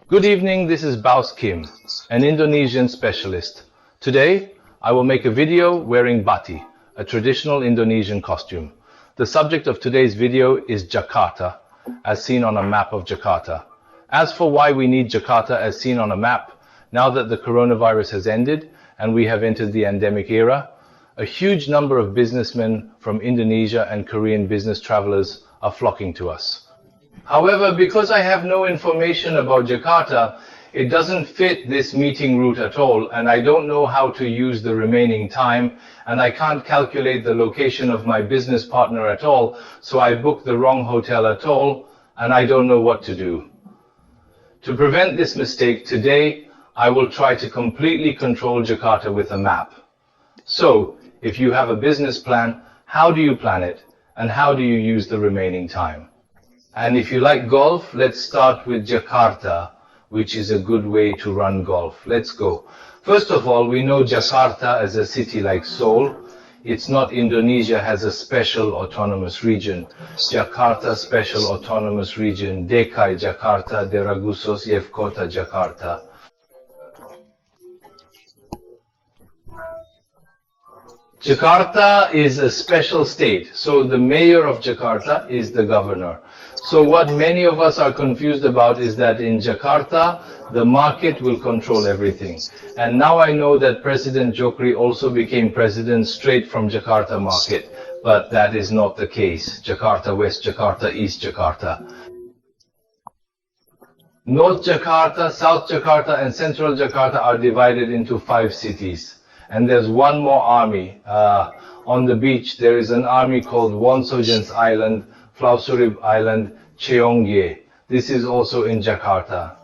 Good evening, this is Baus Kim, an Indonesian specialist. Today, I will make a video wearing batik, a traditional Indonesian costume. The subject of today's video is Jakarta, as seen on a map of Jakarta. As for why we need Jakarta as seen on a map, now that the coronavirus has ended and we have entered the endemic era, a huge number of businessmen from Indonesia and Korean business travelers are flocking to us. However, because I have no information about Jakarta, it doesn't fit this meeting route at all, and I don't know how to use the remaining time, and I can't calculate the location of my business partner at all, so I booked the wrong hotel at all, and I don't know what to do. To prevent this mistake, today I will try to completely control Jakarta with a map. So, if you have a business plan, how do you plan it, and how do you use the remaining time? And if you like golf, let's start with Jakarta, which is a good way to run golf. Let's go. First of all, we know Jakarta as a city like Seoul. It's not Indonesia has a special autonomous region. Jakarta Special Autonomous Region, DKI Jakarta, Daerah Khusus Ibu Kota Jakarta. Jakarta is a special state, so the mayor of Jakarta is the governor. So what many of us are confused about is that in Jakarta, the market will control everything. And now I know that President Jokowi also became president straight from Jakarta market, but that is not the case. Jakarta, West Jakarta, East Jakarta. North Jakarta, South Jakarta, and Central Jakarta are divided into 5 cities. And there's one more army. On the beach, there is an army called Wonsojens Island, Flausurib Island, Cheongye. This is also in Jakarta.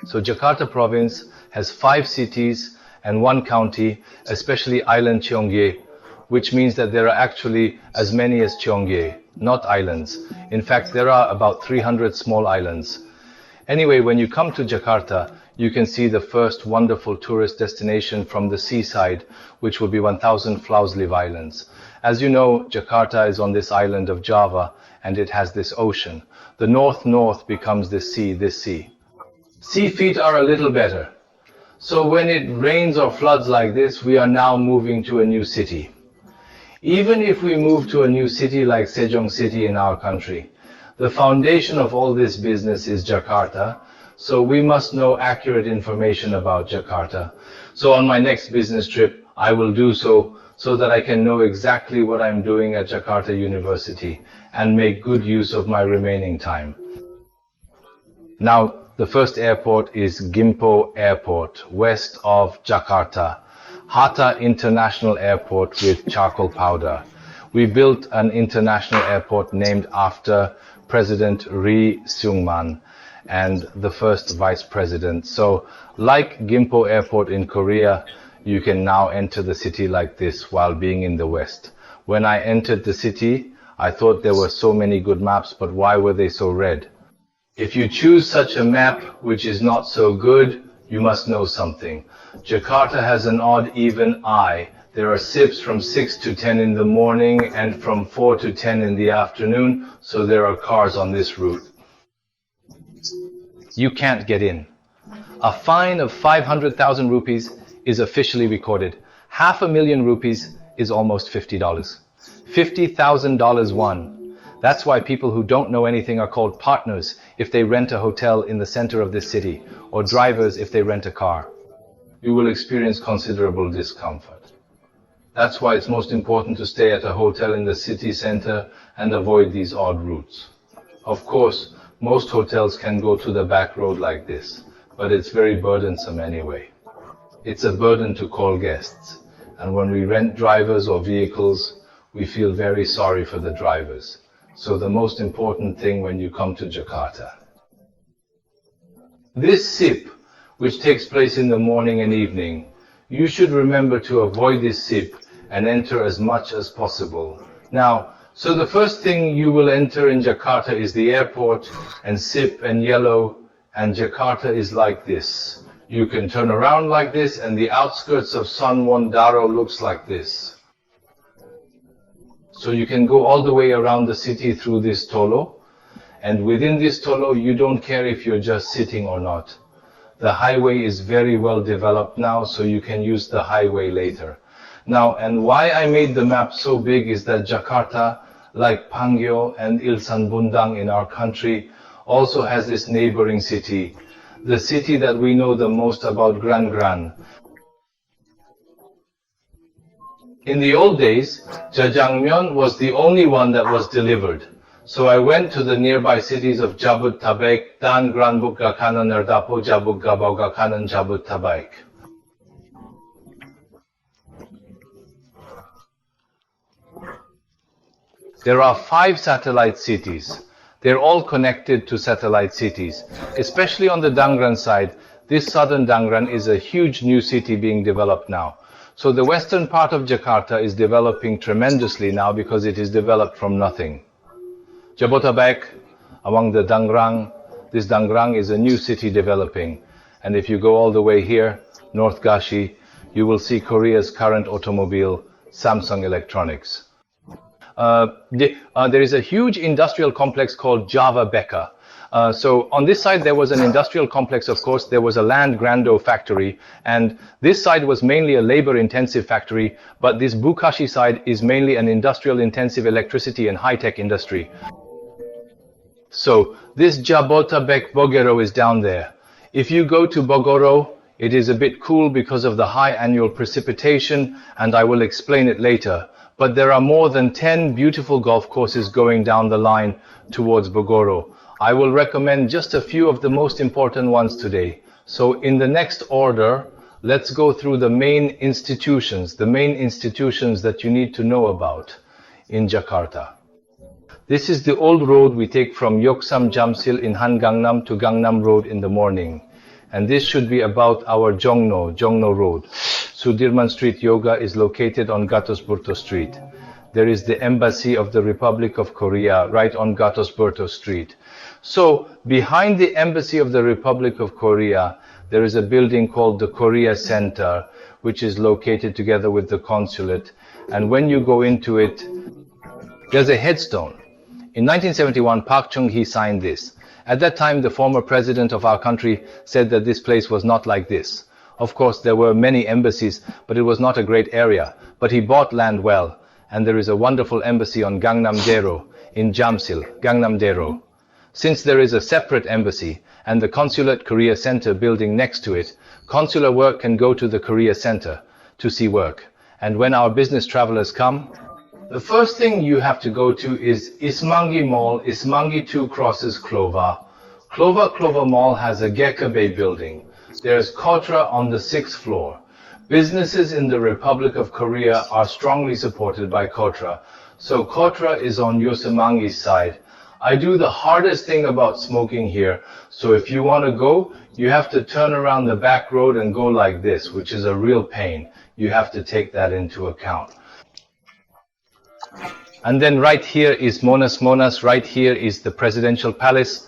So Jakarta province has 5 cities and 1 county, especially island Cheongye, which means that there are actually as many as Cheongye, not islands. In fact, there are about 300 small islands. Anyway, when you come to Jakarta, you can see the first wonderful tourist destination from the seaside, which will be 1,000 Flausurib Islands. As you know, Jakarta is on this island of Java, and it has this ocean. The north becomes this sea. Sea feet are a little better. So when it rains or floods like this, we are now moving to a new city. Even if we move to a new city like Sejong City in our country, the foundation of all this business is Jakarta, so we must know accurate information about Jakarta. So on my next business trip, I will do so that I can know exactly what I'm doing at Jakarta University and make good use of my remaining time. Now, the first airport is Gimpo Airport, west of Jakarta. Hatta International Airport with charcoal powder. We built an international airport named after President Ri Seung-man and the first vice president. So, like Gimpo Airport in Korea, you can now enter the city like this while being in the West. When I entered the city, I thought there were so many good maps, but why were they so red? If you choose such a map which is not so good, you must know something. Jakarta has an odd even eye. There are sips from 6 to 10 in the morning and from 4 to 10 in the afternoon, so there are cars on this route. You can't get in. A fine of 500,000 rupees is officially recorded. 500,000 rupees is almost $50. $50,000 won. That's why people who don't know anything are called partners if they rent a hotel in the center of this city, or drivers if they rent a car. You will experience considerable discomfort. That's why it's most important to stay at a hotel in the city center and avoid these odd routes. Of course, most hotels can go to the back road like this, but it's very burdensome anyway. It's a burden to call guests, and when we rent drivers or vehicles, we feel very sorry for the drivers. So the most important thing when you come to Jakarta. This sip, which takes place in the morning and evening, you should remember to avoid this sip and enter as much as possible. Now, so the first thing you will enter in Jakarta is the airport, and sip and yellow, and Jakarta is like this. You can turn around like this, and the outskirts of Sunwon-Daro looks like this. So you can go all the way around the city through this Tolo, And within this tolo, you don't care if you're just sitting or not. The highway is very well developed now, so you can use the highway later. Now, and why I made the map so big is that Jakarta, like Pangyo and Ilsan Bundang in our country, also has this neighboring city, the city that we know the most about, Gran Gran. In the old days, jajangmyeon was the only one that was delivered. So I went to the nearby cities of Jabodetabek, Dan Granbuk Gakanan Erdapo Jabuk Gabau Gakanan Jabodetabek. There are 5 satellite cities. They're all connected to satellite cities. Especially on the Dangran side, this southern Dangran is a huge new city being developed now. So the western part of Jakarta is developing tremendously now because it is developed from nothing. Jabodetabek, among the Dangrang, this Dangrang is a new city developing. And if you go all the way here, North Gashi, you will see Korea's current automobile, Samsung Electronics. There is a huge industrial complex called Java Beka. So on this side there was an industrial complex, of course. There was a land grando factory, and this side was mainly a labor-intensive factory, but this Bukashi side is mainly an industrial-intensive electricity and high-tech industry. So this Jabodetabek Bogoro is down there. If you go to Bogoro, it is a bit cool because of the high annual precipitation, and I will explain it later. But there are more than 10 beautiful golf courses going down the line towards Bogoro. I will recommend just a few of the most important ones today. So in the next order, let's go through the main institutions that you need to know about in Jakarta. This is the old road we take from Yoksam Jamsil in Han Gangnam to Gangnam Road in the morning. And this should be about our Jongno Road. Sudirman Street Yoga is located on Gatosburto Street. There is the Embassy of the Republic of Korea right on Gatosburto Street. So behind the Embassy of the Republic of Korea, there is a building called the Korea Center, which is located together with the consulate. And when you go into it, there's a headstone. In 1971, Park Chung-hee signed this. At that time, the former president of our country said that this place was not like this. Of course, there were many embassies, but it was not a great area. But he bought land well, and there is a wonderful embassy on Gangnam-dero in Jamsil, Gangnam-dero. Since there is a separate embassy and the Consulate Korea Center building next to it, consular work can go to the Korea Center to see work. And when our business travelers come, the first thing you have to go to is Ismangi Mall, Ismangi 2 crosses Clover. Clover Mall has a Gekabe building. There's Kotra on the 6th floor. Businesses in the Republic of Korea are strongly supported by Kotra. So Kotra is on Yosemangi's side. I do the hardest thing about smoking here. So if you want to go, you have to turn around the back road and go like this, which is a real pain. You have to take that into account. And then right here is Monas. Right here is the Presidential Palace,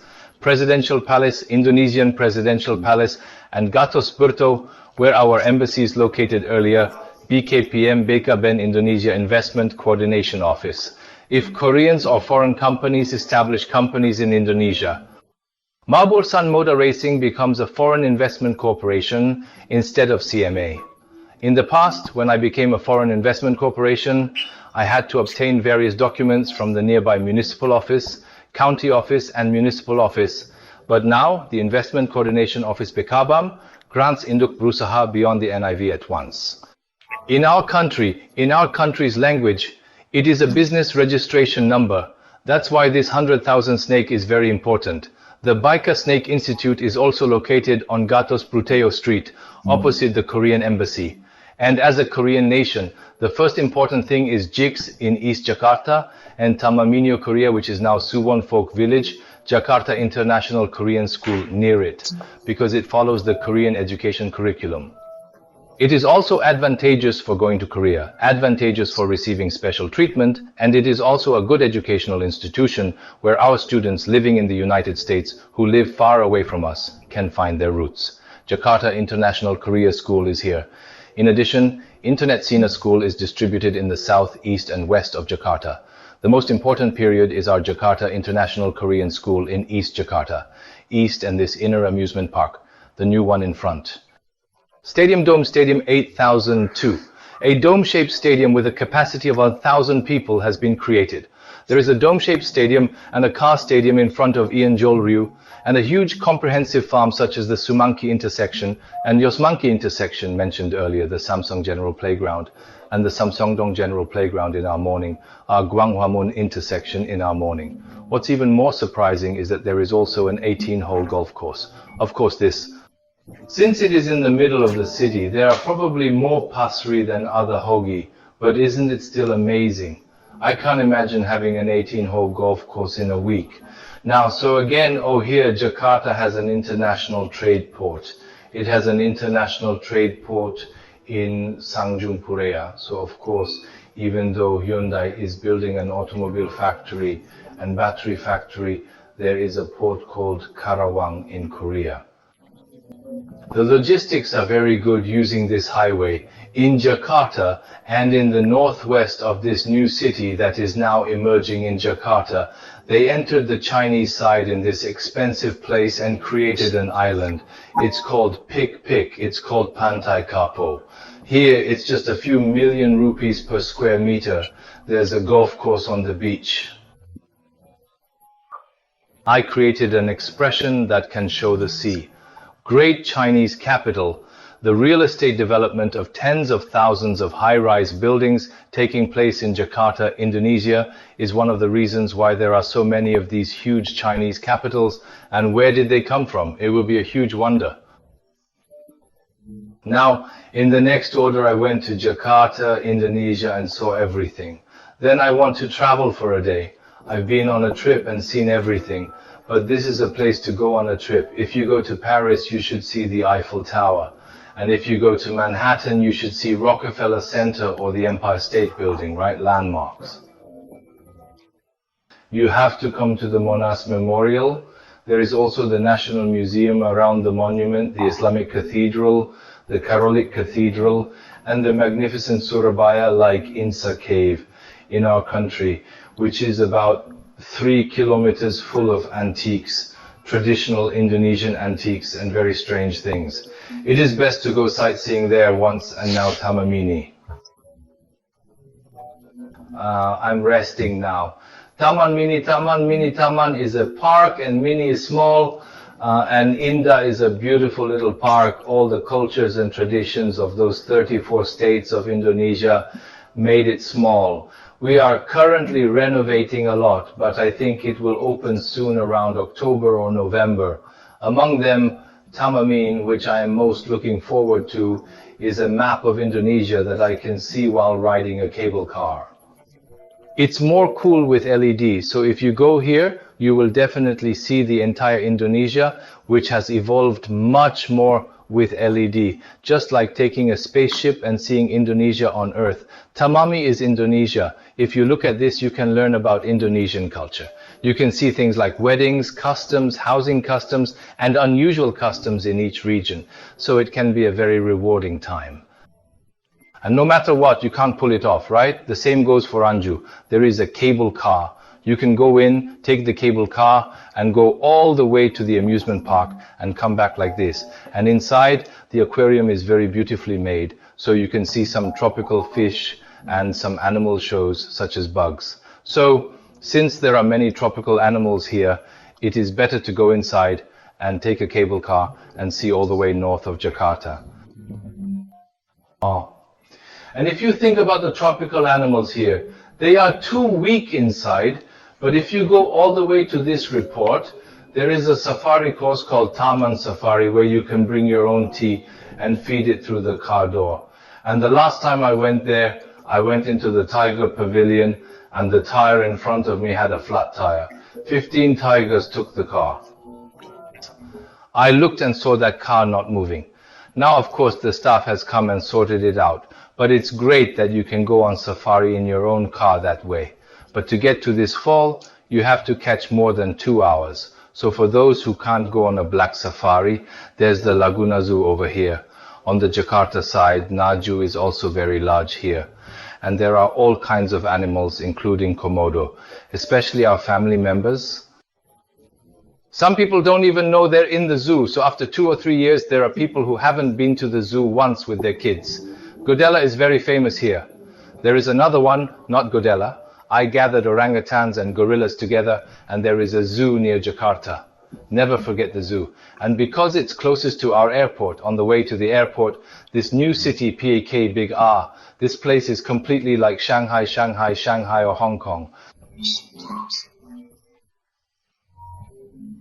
Indonesian Presidential Palace, and Gatosburto, where our embassy is located earlier, BKPM, BKBN Indonesia Investment Coordination Office. If Koreans or foreign companies establish companies in Indonesia, Mabursan Motor Racing becomes a foreign investment corporation instead of CMA. In the past, when I became a foreign investment corporation, I had to obtain various documents from the nearby municipal office, county office, and municipal office. But now, the Investment Coordination Office BKBAM grants induk berusaha beyond the NIV at once. In our country's language, it is a business registration number. That's why this 100,000 snake is very important. The Baika Snake Institute is also located on Gatos Bruteo Street, opposite the Korean Embassy. And as a Korean nation, the first important thing is JIX in East Jakarta and Tamaminyo Korea, which is now Suwon Folk Village, Jakarta International Korean School near it, because it follows the Korean education curriculum. It is also advantageous for going to Korea, advantageous for receiving special treatment, and it is also a good educational institution where our students living in the United States who live far away from us can find their roots. Jakarta International Korea School is here. In addition, Internet Sina School is distributed in the south, east, and west of Jakarta. The most important period is our Jakarta International Korean School in East Jakarta. East and this inner amusement park, the new one in front. Stadium 8002. A dome-shaped stadium with a capacity of 1,000 people has been created. There is a dome-shaped stadium and a car stadium in front of Ianjolryu, and a huge comprehensive farm such as the Sumangki intersection and Yosmangki intersection mentioned earlier, the Samsung General Playground, and the Samsungdong General Playground in our morning, our Gwanghwamun intersection in our morning. What's even more surprising is that there is also an 18-hole golf course. Of course, since it is in the middle of the city, there are probably more pasri than other hogi, but isn't it still amazing? I can't imagine having an 18-hole golf course in a week. Now, so again, here Jakarta has an international trade port. It has an international trade port in Sangjung Purea. So of course, even though Hyundai is building an automobile factory and battery factory, there is a port called Karawang in Korea. The logistics are very good using this highway. In Jakarta and in the northwest of this new city that is now emerging in Jakarta, they entered the Chinese side in this expensive place and created an island. It's called Pik Pik. It's called Pantai Kapo. Here it's just a few million rupees per square meter. There's a golf course on the beach. I created an expression that can show the sea. Great Chinese capital, the real estate development of tens of thousands of high-rise buildings taking place in Jakarta, Indonesia, is one of the reasons why there are so many of these huge Chinese capitals. And where did they come from? It will be a huge wonder. Now, in the next order, I went to Jakarta, Indonesia, and saw everything. Then I want to travel for a day. I've been on a trip and seen everything. But this is a place to go on a trip. If you go to Paris, you should see the Eiffel Tower. And if you go to Manhattan, you should see Rockefeller Center or the Empire State Building, right? Landmarks. You have to come to the Monas Memorial. There is also the National Museum around the monument, the Islamic Cathedral, the Catholic Cathedral, and the magnificent Surabaya like Insa Cave in our country, which is about 3 kilometers full of antiques, traditional Indonesian antiques and very strange things. It is best to go sightseeing there once and now Taman Mini. I'm resting now. Taman Mini is a park and Mini is small, and Indah is a beautiful little park. All the cultures and traditions of those 34 states of Indonesia made it small. We are currently renovating a lot, but I think it will open soon around October or November. Among them, Tamamin, which I am most looking forward to, is a map of Indonesia that I can see while riding a cable car. It's more cool with LED, so if you go here, you will definitely see the entire Indonesia, which has evolved much more with LED, just like taking a spaceship and seeing Indonesia on Earth. Tamami is Indonesia. If you look at this, you can learn about Indonesian culture. You can see things like weddings, customs, housing customs, and unusual customs in each region. So it can be a very rewarding time. And no matter what, you can't pull it off, right? The same goes for Anju. There is a cable car. You can go in, take the cable car, and go all the way to the amusement park and come back like this. And inside, the aquarium is very beautifully made, so you can see some tropical fish and some animal shows such as bugs. So, since there are many tropical animals here, it is better to go inside and take a cable car and see all the way north of Jakarta. And if you think about the tropical animals here, they are too weak inside. But if you go all the way to this report, there is a safari course called Taman Safari where you can bring your own tea and feed it through the car door. And the last time I went there, I went into the tiger pavilion and the tire in front of me had a flat tire. 15 tigers took the car. I looked and saw that car not moving. Now, of course, the staff has come and sorted it out. But it's great that you can go on safari in your own car that way. But to get to this fall, you have to catch more than 2 hours. So for those who can't go on a black safari, there's the Laguna Zoo over here. On the Jakarta side, Naju is also very large here. and there are all kinds of animals, including Komodo, especially our family members. Some people don't even know they're in the zoo, so after 2 or 3 years, there are people who haven't been to the zoo once with their kids. Godella is very famous here. There is another one, not Godella. I gathered orangutans and gorillas together, and there is a zoo near Jakarta. Never forget the zoo. And because it's closest to our airport, on the way to the airport, this new city, PAK Big R, this place is completely like Shanghai, Shanghai, Shanghai, or Hong Kong.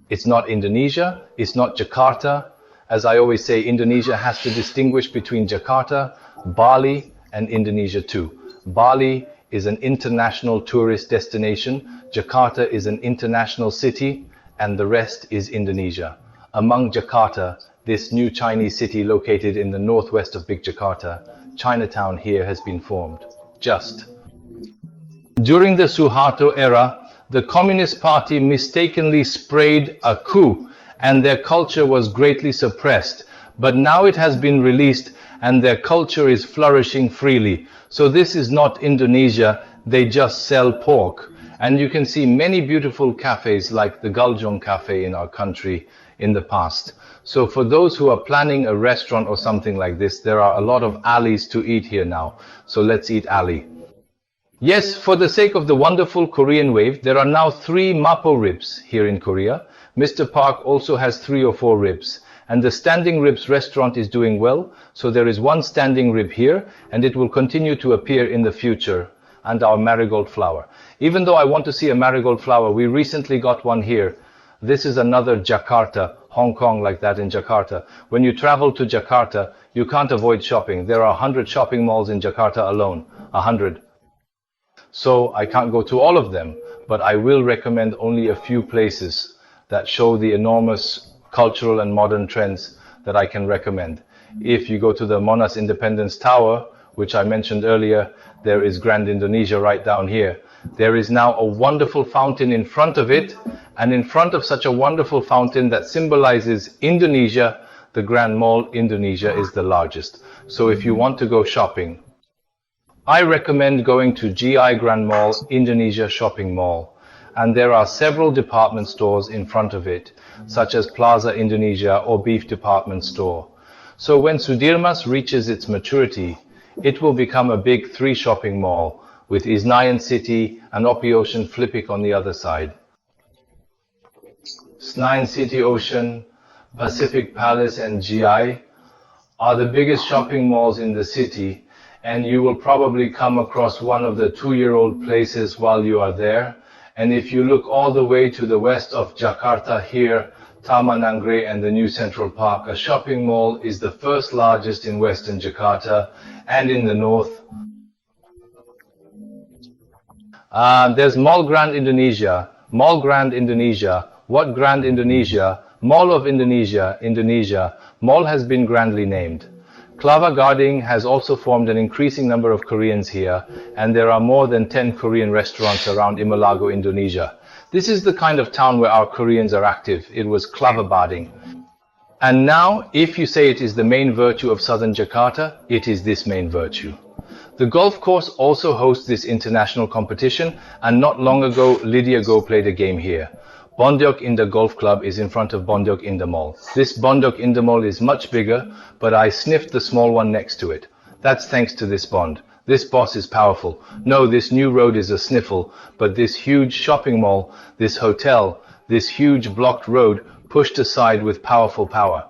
It's not Indonesia, it's not Jakarta. As I always say, Indonesia has to distinguish between Jakarta, Bali, and Indonesia too. Bali is an international tourist destination, Jakarta is an international city, and the rest is Indonesia. Among Jakarta, this new Chinese city located in the northwest of Big Jakarta, Chinatown here has been formed. During the Suharto era, the Communist Party mistakenly sprayed a coup and their culture was greatly suppressed. But now it has been released and their culture is flourishing freely. So this is not Indonesia, they just sell pork. And you can see many beautiful cafes like the Galjong Cafe in our country in the past. So for those who are planning a restaurant or something like this, there are a lot of alleys to eat here now. So let's eat alley. Yes, for the sake of the wonderful Korean wave, there are now 3 Mapo ribs here in Korea. Mr. Park also has 3 or 4 ribs. And the Standing Ribs restaurant is doing well. So there is 1 standing rib here, and it will continue to appear in the future. And our marigold flower. Even though I want to see a marigold flower, we recently got one here. This is another Jakarta, Hong Kong like that in Jakarta. When you travel to Jakarta, you can't avoid shopping. There are 100 shopping malls in Jakarta alone. 100. So I can't go to all of them, but I will recommend only a few places that show the enormous cultural and modern trends that I can recommend. If you go to the Monas Independence Tower, which I mentioned earlier, there is Grand Indonesia right down here. There is now a wonderful fountain in front of it, and in front of such a wonderful fountain that symbolizes Indonesia, the Grand Mall Indonesia is the largest. So if you want to go shopping, I recommend going to GI Grand Mall Indonesia Shopping Mall. And there are several department stores in front of it, such as Plaza Indonesia or Beef Department Store. So when Sudirmas reaches its maturity, it will become a big 3 shopping mall with Isnayan City and Opi Ocean Flipik on the other side. Senayan City Ocean, Pacific Palace and GI are the biggest shopping malls in the city, and you will probably come across one of the 2-year-old places while you are there. And if you look all the way to the west of Jakarta here, Taman Anggrek and the new Central Park, a shopping mall is the first largest in Western Jakarta and in the north. There's Mall Grand Indonesia. Mall Grand Indonesia. What Grand Indonesia? Mall of Indonesia, Indonesia. Mall has been grandly named. Klava Gading has also formed an increasing number of Koreans here, and there are more than 10 Korean restaurants around Imalago, Indonesia. This is the kind of town where our Koreans are active. It was Klava Gading. And now, if you say it is the main virtue of southern Jakarta, it is this main virtue. The golf course also hosts this international competition, and not long ago, Lydia Go played a game here. Bondyok Indah Golf Club is in front of Bondyok Indah Mall. This Bondyok Indah Mall is much bigger, but I sniffed the small one next to it. That's thanks to this bond. This boss is powerful. No, this new road is a sniffle, but this huge shopping mall, this hotel, this huge blocked road pushed aside with powerful power.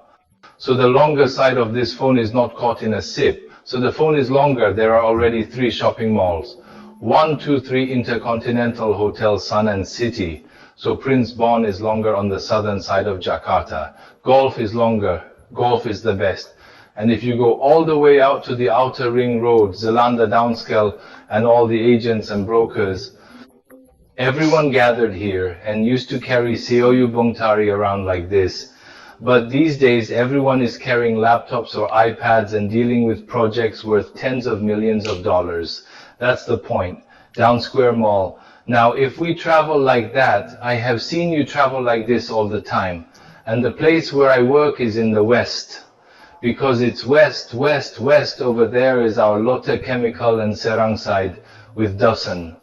So the longer side of this phone is not caught in a sip. So the phone is longer. There are already 3 shopping malls. 1, 2, 3 Intercontinental Hotel Sun and City. So Prince Bon is longer on the southern side of Jakarta. Golf is longer. Golf is the best. And if you go all the way out to the outer ring road, Zelanda Downscale, and all the agents and brokers, everyone gathered here and used to carry Seoyu Bongtari around like this. But these days, everyone is carrying laptops or iPads and dealing with projects worth tens of millions of dollars. That's the point. Down Square Mall. Now, if we travel like that, I have seen you travel like this all the time. And the place where I work is in the west. because it's west, west, west. Over there is our Lotte Chemical and Serang side with Dusun,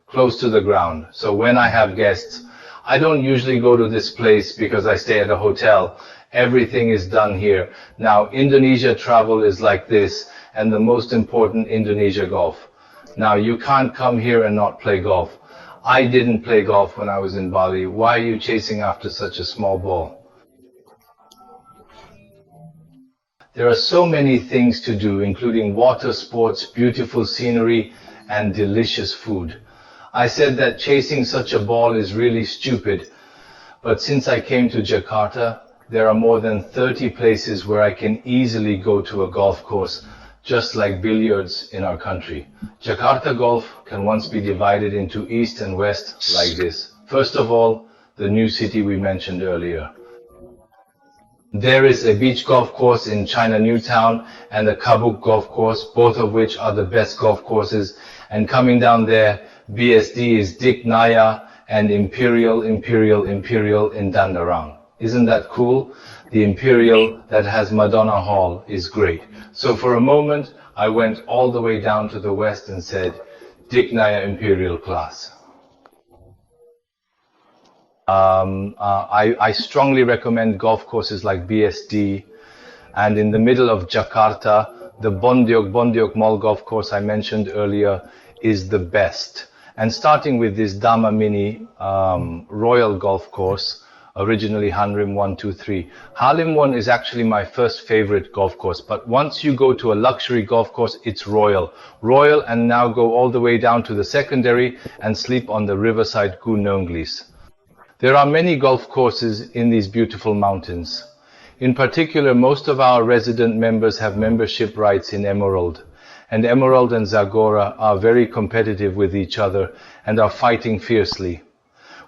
close to the ground. So when I have guests, I don't usually go to this place because I stay at a hotel. Everything is done here. Now, Indonesia travel is like this, and the most important, Indonesia golf. Now, you can't come here and not play golf. I didn't play golf when I was in Bali. Why are you chasing after such a small ball? There are so many things to do, including water sports, beautiful scenery, and delicious food. I said that chasing such a ball is really stupid, but since I came to Jakarta, there are more than 30 places where I can easily go to a golf course, just like billiards in our country. Jakarta golf can once be divided into east and west like this. First of all, the new city we mentioned earlier. There is a beach golf course in China New Town and a Kabuk golf course, both of which are the best golf courses. And coming down there, BSD is Dik Naya and Imperial in Dandarang. Isn't that cool? The Imperial that has Madonna Hall is great. So for a moment, I went all the way down to the west and said, Dik Naya Imperial class. I strongly recommend golf courses like BSD, and in the middle of Jakarta, the Bondiok Mall golf course I mentioned earlier is the best. And starting with this Dama Mini Royal golf course, originally Hanrim 123. Halim 1 is actually my first favorite golf course, but once you go to a luxury golf course, it's Royal. Royal, and now go all the way down to the secondary and sleep on the riverside Gunung. There are many golf courses in these beautiful mountains. In particular, most of our resident members have membership rights in Emerald. And Emerald and Zagora are very competitive with each other and are fighting fiercely.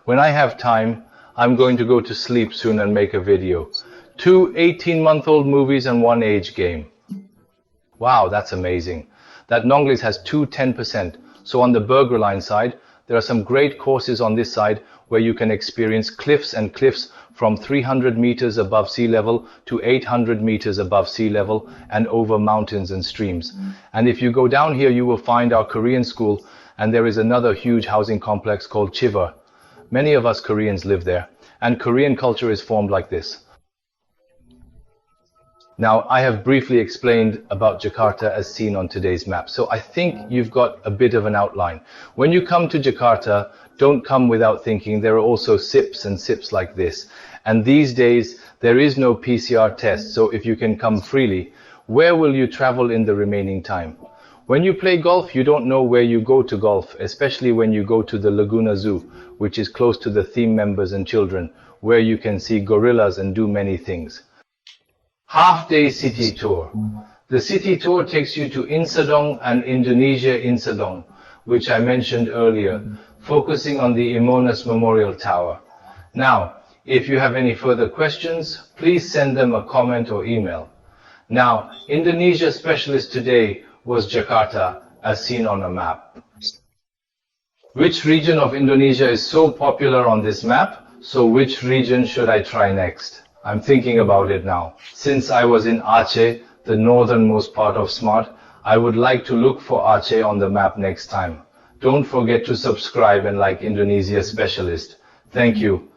When I have time, I'm going to go to sleep soon and make a video. 2 18-month-old movies and 1 age game. Wow, that's amazing. That Nonglis has 2 10%. So on the Burger Line side, there are some great courses on this side where you can experience cliffs and cliffs from 300 meters above sea level to 800 meters above sea level and over mountains and streams. And if you go down here, you will find our Korean school, and there is another huge housing complex called Chiva. Many of us Koreans live there, and Korean culture is formed like this. Now, I have briefly explained about Jakarta as seen on today's map, so I think you've got a bit of an outline. When you come to Jakarta, don't come without thinking there are also sips and sips like this. And these days, there is no PCR test, so if you can come freely, where will you travel in the remaining time? When you play golf, you don't know where you go to golf, especially when you go to the Laguna Zoo, which is close to the theme members and children, where you can see gorillas and do many things. Half-day city tour. The city tour takes you to Insadong and Indonesia Insadong, which I mentioned earlier, focusing on the Imonas Memorial Tower. Now, if you have any further questions, please send them a comment or email. Now, Indonesia specialist today was Jakarta, as seen on a map. Which region of Indonesia is so popular on this map? So which region should I try next? I'm thinking about it now. Since I was in Aceh, the northernmost part of Smart, I would like to look for Aceh on the map next time. Don't forget to subscribe and like Indonesia Specialist. Thank you.